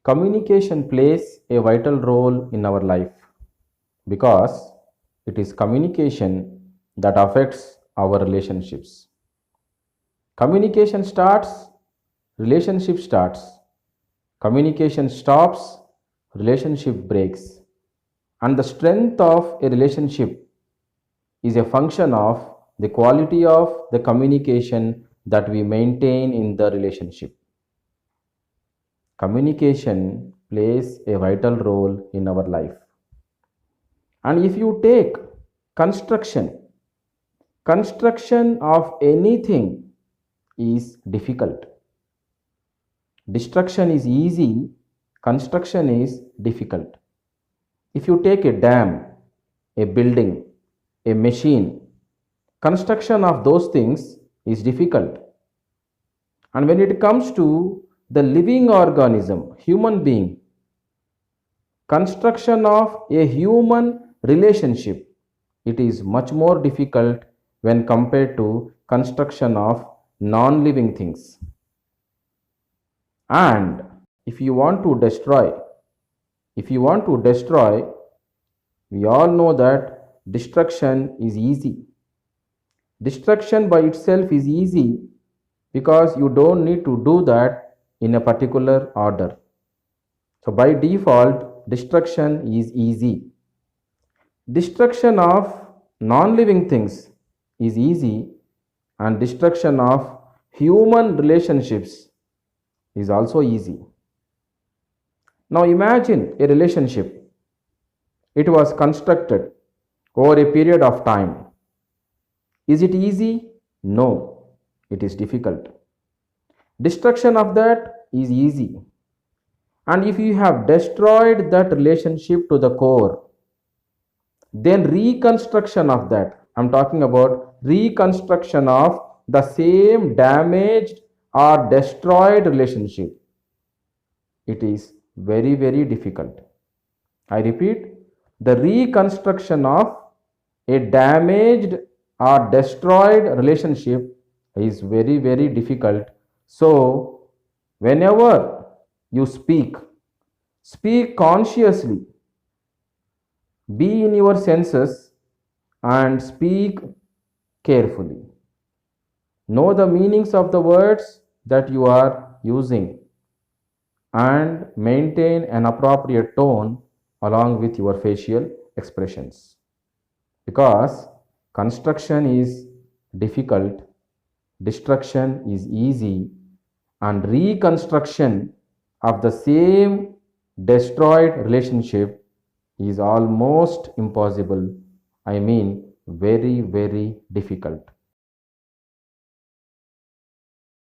Communication plays a vital role in our life because it is communication that affects our relationships. Communication starts, relationship starts. Communication stops, relationship breaks. And the strength of a relationship is a function of the quality of the communication that we maintain in the relationship. Communication plays a vital role in our life. And if you take construction, construction of anything is difficult. Destruction is easy, construction is difficult. If you take a dam, a building, a machine, construction of those things is difficult. And when it comes to the living organism, human being, construction of a human relationship, it is much more difficult when compared to construction of non-living things. And if you want to destroy, if you want to destroy, we all know that destruction is easy. Destruction by itself is easy because you don't need to do that in a particular order. So by default, destruction is easy. Destruction of non-living things is easy, and destruction of human relationships is also easy. Now imagine a relationship. It was constructed over a period of time. Is it easy? No, it is difficult. Destruction of that is easy. And if you have destroyed that relationship to the core, then reconstruction of that, I'm talking about reconstruction of the same damaged or destroyed relationship, it is very, very difficult. I repeat, the reconstruction of a damaged or destroyed relationship is very, very difficult. So, whenever you speak, speak consciously, be in your senses, and speak carefully. Know the meanings of the words that you are using and maintain an appropriate tone along with your facial expressions. Because construction is difficult, destruction is easy, and reconstruction of the same destroyed relationship is almost impossible. I mean, very, very difficult.